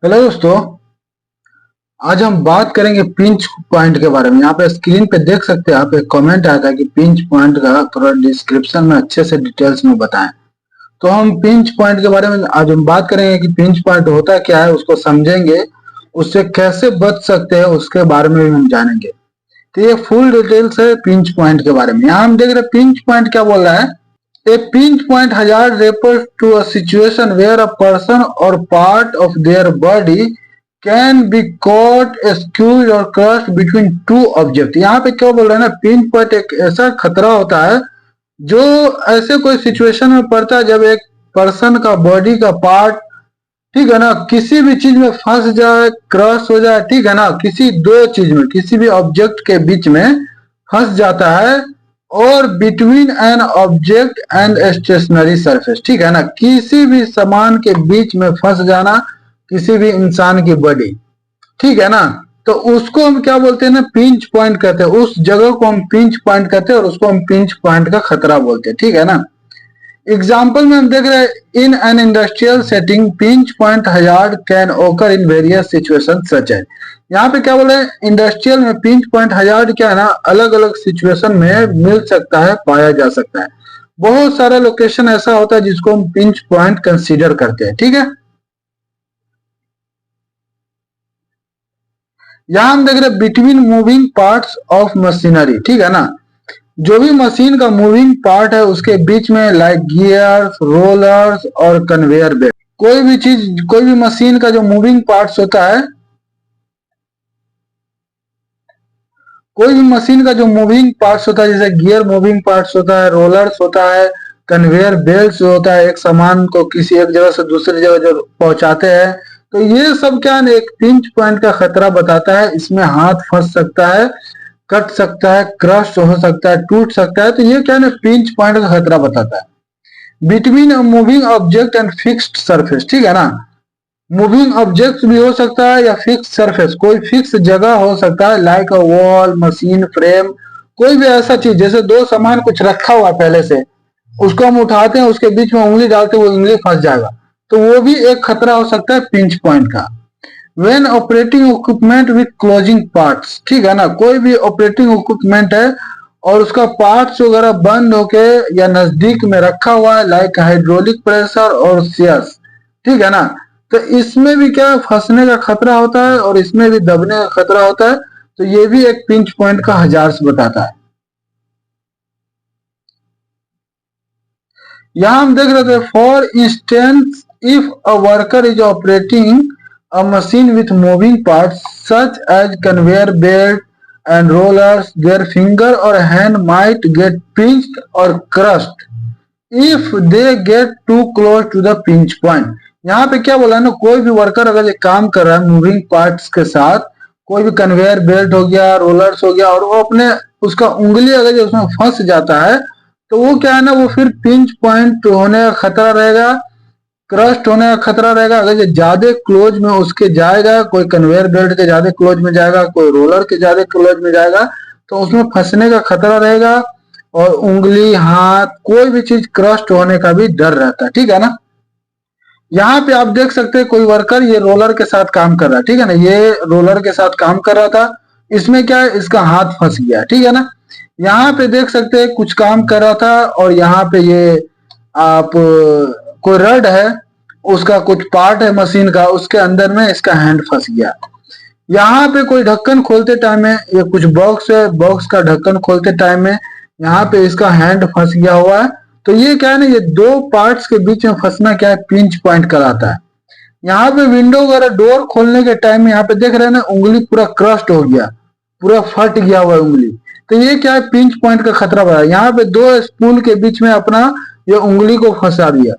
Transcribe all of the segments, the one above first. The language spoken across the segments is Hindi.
हेलो दोस्तों। आज हम बात करेंगे पिंच पॉइंट के बारे में। यहाँ पे स्क्रीन पे देख सकते हैं आप, एक कमेंट आया था कि पिंच पॉइंट का थोड़ा डिस्क्रिप्शन में अच्छे से डिटेल्स में बताएं। तो हम पिंच पॉइंट के बारे में आज हम बात करेंगे कि पिंच पॉइंट होता क्या है, उसको समझेंगे, उससे कैसे बच सकते हैं उसके बारे में भी हम जानेंगे। तो ये फुल डिटेल्स है पिंच पॉइंट के बारे में। यहाँ हम देख रहे हैं पिंच पॉइंट क्या बोल रहा है। A pinch point hazard refers to a situation where a person or part of their body can be caught, squeezed or crushed between two objects। यहाँ पे क्या बोल रहे हैं ना, पिंच पॉइंट एक ऐसा खतरा होता है जो ऐसे कोई सिचुएशन में पड़ता है जब एक पर्सन का बॉडी का पार्ट, ठीक है ना, किसी भी चीज में फंस जाए, क्रश हो जाए, ठीक है ना, किसी दो चीज में, किसी भी ऑब्जेक्ट के बीच में फंस जाता है, और between an object and stationary surface, ठीक है ना, किसी भी सामान के बीच में फंस जाना, किसी भी इंसान की बॉडी, ठीक है ना, तो उसको हम क्या बोलते हैं ना, पिंच पॉइंट कहते हैं। उस जगह को हम पिंच पॉइंट कहते हैं और उसको हम पिंच पॉइंट का खतरा बोलते हैं, ठीक है ना। एग्जाम्पल में हम देख रहे हैं, in an industrial setting pinch point hazard can occur in various situation such as. यहाँ पे क्या बोले, इंडस्ट्रियल में पिंच पॉइंट हजार्ड क्या है ना, अलग अलग सिचुएशन में मिल सकता है, पाया जा सकता है। बहुत सारे लोकेशन ऐसा होता है जिसको हम पिंच पॉइंट कंसीडर करते हैं, ठीक है। यहाँ हम देख रहे हैं between moving parts of machinery, ठीक है ना, जो भी मशीन का मूविंग पार्ट है उसके बीच में, लाइक गियर्स, रोलर्स और कन्वेयर बेल्ट। कोई भी चीज, कोई भी मशीन का जो मूविंग पार्ट्स होता है, कोई भी मशीन का जो मूविंग पार्ट्स होता है, जैसे गियर मूविंग पार्ट्स होता है, रोलर्स होता है, कन्वेयर बेल्ट होता है, एक सामान को किसी एक जगह से दूसरी जगह जो पहुंचाते हैं, तो ये सब क्या है, एक पिंच पॉइंट का खतरा बताता है। इसमें हाथ फंस सकता है, कट सकता है, क्रश हो सकता है, टूट सकता है, तो ये क्या है, पिंच पॉइंट का खतरा बताता है। Between moving object and fixed surface, ठीक है ना, मूविंग ऑब्जेक्ट भी हो सकता है या फिक्स सरफेस, कोई फिक्स जगह हो सकता है, like a wall, machine frame, कोई भी ऐसा चीज, जैसे दो सामान कुछ रखा हुआ पहले से, उसको हम उठाते हैं, उसके बीच में उंगली डालते, वो उंगली फंस जाएगा, तो वो भी एक खतरा हो सकता है पिंच पॉइंट का। When operating equipment with closing parts, ठीक है ना, कोई भी ऑपरेटिंग इक्विपमेंट है और उसका पार्ट्स वगैरह बंद होके या नजदीक में रखा हुआ है, लाइक हाइड्रोलिक प्रेशर और सीयर्स, ठीक है ना, तो इसमें भी क्या फंसने का खतरा होता है और इसमें भी दबने का खतरा होता है, तो ये भी एक पिंच पॉइंट का हजार्स बताता है। यहां हम देख रहे थे, for instance if a worker is operating a machine with moving parts such as conveyor belt and rollers, their finger or hand might get pinched or crushed if they get too close to the pinch point. यहाँ पे क्या बोला है ना, कोई भी वर्कर अगर ये काम कर रहा है मूविंग पार्ट्स के साथ, कोई भी कन्वेयर बेल्ट हो गया, रोलर्स हो गया, और वो अपने उसका उंगली अगर उसमें फंस जाता है, तो वो क्या है ना, वो फिर पिंच पॉइंट होने का खतरा रहेगा, क्रस्ट होने का खतरा रहेगा। अगर ये ज्यादा क्लोज में उसके जाएगा, कोई कन्वेयर बेल्ट के ज्यादा क्लोज में जाएगा, कोई रोलर के ज्यादा क्लोज में जाएगा, तो उसमें फंसने का खतरा रहेगा, और उंगली, हाथ, कोई भी चीज क्रस्ट होने का भी डर रहता है, ठीक है ना। यहाँ पे आप देख सकते हैं कोई वर्कर ये रोलर के साथ काम कर रहा है, ठीक है ना, ये रोलर के साथ काम कर रहा था, इसमें क्या है, इसका हाथ फंस गया, ठीक है ना। यहाँ पे देख सकते हैं कुछ काम कर रहा था और यहाँ पे ये आप कोई रड है, उसका कुछ पार्ट है मशीन का, उसके अंदर में इसका हैंड फंस गया। यहाँ पे कोई ढक्कन खोलते टाइम में, ये कुछ बॉक्स है, बॉक्स का ढक्कन खोलते टाइम में यहाँ पे इसका हैंड फंस गया हुआ है, तो ये क्या है ना, ये दो पार्ट्स के बीच में फंसना क्या है, पिंच पॉइंट कराता है। यहाँ पे विंडो वगैरह डोर खोलने के टाइम में यहाँ पे देख रहे हैं ना, उंगली पूरा क्रस्ट हो गया, पूरा फट गया हुआ है उंगली, तो ये क्या है, पिंच पॉइंट का खतरा बढ़ा। यहाँ पे दो स्पूल के बीच में अपना ये उंगली को फंसा दिया,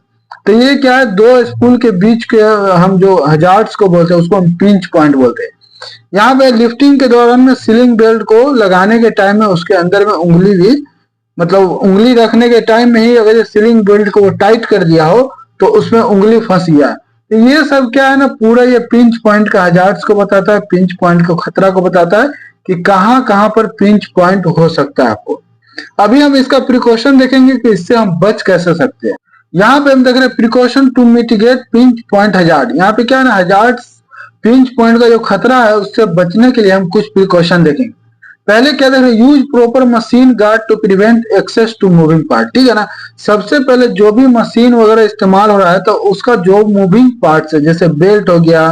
तो ये क्या है, दो स्पूल के बीच के हम जो हजार्ड्स को बोलते हैं उसको हम पिंच पॉइंट बोलते हैं। यहाँ पे लिफ्टिंग के दौरान में सीलिंग बेल्ट को लगाने के टाइम में उसके अंदर में उंगली भी, मतलब उंगली रखने के टाइम में ही अगर सीलिंग बेल्ट को टाइट कर दिया हो तो उसमें उंगली फंस गया है, तो ये सब क्या है ना, पूरा ये पिंच पॉइंट का हजार्ड्स को बताता है, पिंच पॉइंट को खतरा को बताता है कि कहां कहां पर पिंच पॉइंट हो सकता है आपको। अभी हम इसका प्रिकॉशन देखेंगे कि इससे हम बच कैसे सकते हैं। यहाँ पे हम देख रहे हैं precaution to mitigate pinch point hazard. यहाँ पे क्या है ना, हजार्ड्स पिंच पॉइंट का जो खतरा है उससे बचने के लिए हम कुछ प्रिकॉशन देखेंगे। पहले क्या देख रहे हैं, use proper machine guard to prevent access to moving part. ठीक है ना, सबसे पहले जो भी मशीन वगैरह इस्तेमाल हो रहा है तो उसका जो मूविंग पार्ट्स है, जैसे बेल्ट हो गया,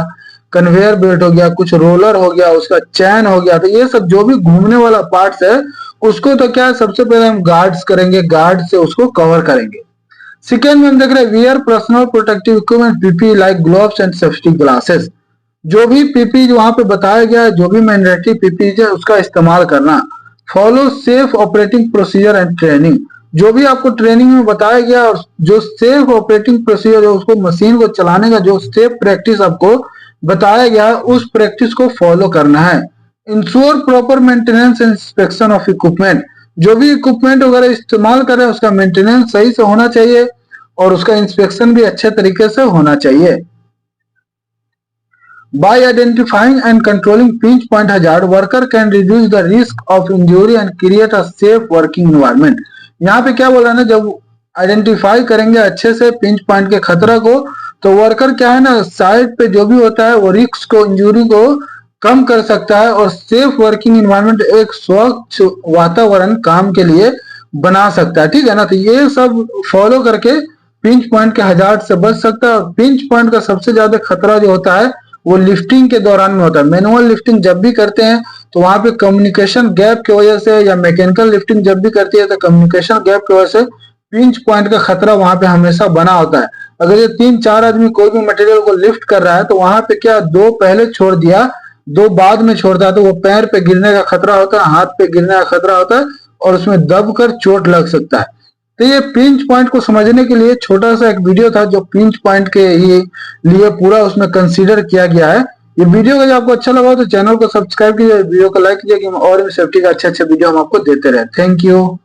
कन्वेयर बेल्ट हो गया, कुछ रोलर हो गया, उसका चैन हो गया, तो ये सब जो भी घूमने वाला पार्ट्स है उसको तो क्या है, सबसे पहले हम गार्ड्स करेंगे, गार्ड से उसको कवर करेंगे। सेकेंड में हम देख रहे हैं wear personal protective equipment PP like gloves and safety glasses. जो भी पीपी वहां पे बताया गया है, जो भी मैंडेटरी पीपी है उसका इस्तेमाल करना। Follow safe operating procedure and training. जो भी आपको ट्रेनिंग में बताया गया और जो सेफ ऑपरेटिंग प्रोसीजर है, उसको मशीन को चलाने का जो सेफ प्रैक्टिस आपको बताया गया है उस प्रैक्टिस को फॉलो करना है। Ensure proper maintenance and inspection of equipment. जो भी इक्विपमेंट वगैरह इस्तेमाल कर रहे हैं उसका मेंटेनेंस सही से होना चाहिए और उसका इंस्पेक्शन भी अच्छे तरीके से होना चाहिए। By identifying and controlling pinch point hazard, worker can reduce the risk of injury and create a safe working environment. यहाँ पे क्या बोला ना, जब आइडेंटिफाई करेंगे अच्छे से पिंच पॉइंट के खतरा को, तो वर्कर क्या है ना, साइड पे जो भी होता है वो रिस्क को, इंजरी को कम कर सकता है और सेफ वर्किंग एनवायरनमेंट, एक स्वच्छ वातावरण काम के लिए बना सकता है। ठीक है ना, तो ये सब फॉलो करके पिंच पॉइंट के हजार्ड से बच सकता है। पिंच पॉइंट का सबसे ज्यादा खतरा जो होता है वो लिफ्टिंग के दौरान में होता है। मैनुअल लिफ्टिंग जब भी करते हैं तो वहां पे कम्युनिकेशन गैप की वजह से, या मैकेनिकल लिफ्टिंग जब भी करती है तो कम्युनिकेशन गैप की वजह से पिंच पॉइंट का खतरा वहां पे हमेशा बना होता है। अगर ये 3-4 आदमी कोई भी मटेरियल को लिफ्ट कर रहा है तो वहां पे क्या, 2 पहले छोड़ दिया, 2 बाद में छोड़ता है, तो वो पैर पे गिरने का खतरा होता है, हाथ पे गिरने का खतरा होता है और उसमें दबकर चोट लग सकता है। तो ये पिंच पॉइंट को समझने के लिए छोटा सा एक वीडियो था जो पिंच पॉइंट के ही लिए पूरा उसमें कंसीडर किया गया है। ये वीडियो अगर आपको अच्छा लगा तो चैनल को सब्सक्राइब कीजिए, वीडियो को लाइक कीजिए कि और भी सेफ्टी का अच्छे अच्छे वीडियो हम आपको देते रहे। Thank you.